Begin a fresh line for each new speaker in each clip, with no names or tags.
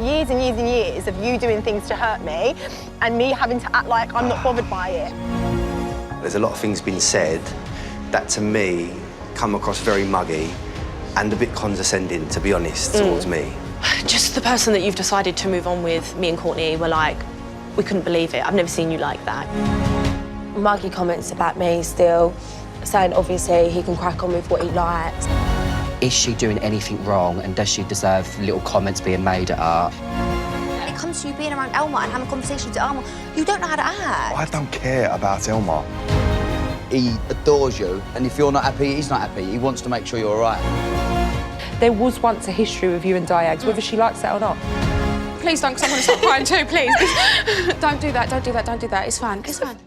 years and years and years of you doing things to hurt me and me having to act like I'm not bothered by it.
There's a lot of things been said that, to me, come across very muggy and a bit condescending, to be honest, towards me.
Just the person that you've decided to move on with, me and Courtney, were like, we couldn't believe it. I've never seen you like that.
Muggy comments about me still, saying obviously he can crack on with what he likes.
Is she doing anything wrong, and does she deserve little comments being made at her?
When it comes to you being around Elma and having conversations with Elma, you don't know how to act.
I don't care about Elma.
He adores you, and if you're not happy, he's not happy. He wants to make sure you're all right.
There was once a history with you and Diags, whether she likes it or not.
Please don't, because I want to start crying too, please. Don't do that, don't do that, don't do that. It's fine, it's fine.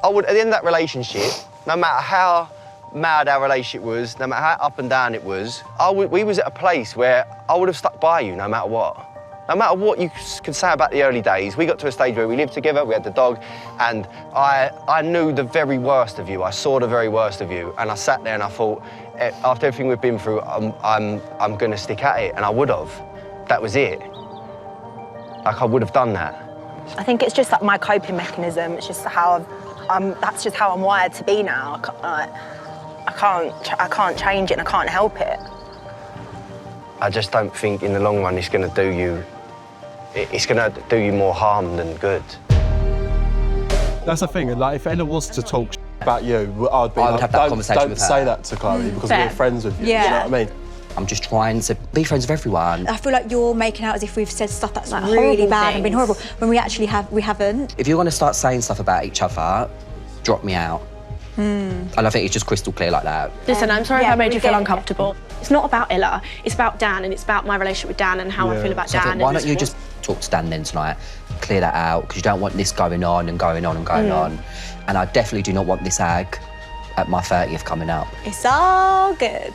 I would, at the end of that relationship, no matter how mad our relationship was, no matter how up and down it was, we was at a place where I would have stuck by you no matter what. No matter what you could say about the early days, we got to a stage where we lived together, we had the dog, and I knew the very worst of you. I saw the very worst of you, and I sat there and I thought, after everything we've been through, I'm going to stick at it, and I would have. That was it. Like, I would have done that.
I think it's just like my coping mechanism. It's just how that's just how I'm wired to be now. I can't change it and I can't help it.
I just don't think in the long run it's going to do you. It's going to do you more harm than good.
That's the thing. Like, if Ella was to talk about you, I'd be
I would
like,
have that conversation
don't
with her.
say that to Chloe because
Fair.
we're friends with you.
Yeah.
You know what I mean?
I'm just trying to be friends with everyone.
I feel like you're making out as if we've said stuff that's
Like
really
horrible
bad and been
things.
horrible, when we actually haven't.
If you're going to start saying stuff about each other, drop me out. And I think it's just crystal clear like that.
Listen, I'm sorry if I made
we
you feel
get it.
uncomfortable. It's not about Ella, it's about Dan, and it's about my relationship with Dan and how I feel about
So I
Dan.
think, why
and
don't you
this
just talk to Dan then tonight, clear that out, because you don't want this going on and going on and going on. And I definitely do not want this ag at my 30th coming up.
It's all good.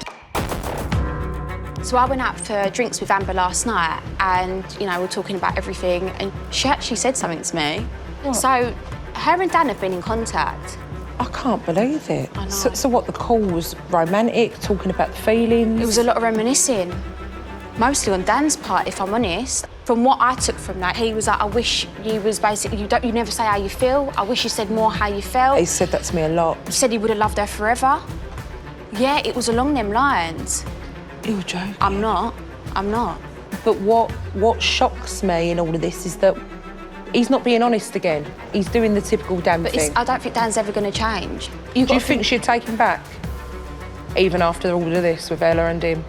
So I went out for drinks with Amber last night and, you know, we're talking about everything and she actually said something to me.
What?
So her and Dan have been in contact.
I can't believe it.
I know.
So what, the call was romantic, talking about the feelings?
It was a lot of reminiscing, mostly on Dan's part, if I'm honest. From what I took from that, he was like, I wish you was basically, you never say how you feel. I wish you said more how you felt.
He said that to me a lot.
He said he would have loved her forever. Yeah, it was along them lines.
You're joking.
I'm not.
But what shocks me in all of this is that he's not being honest again. He's doing the typical Dan
But
thing.
I don't think Dan's ever going to change.
Do you think she'd take him back? Even after all of this with Ella and him?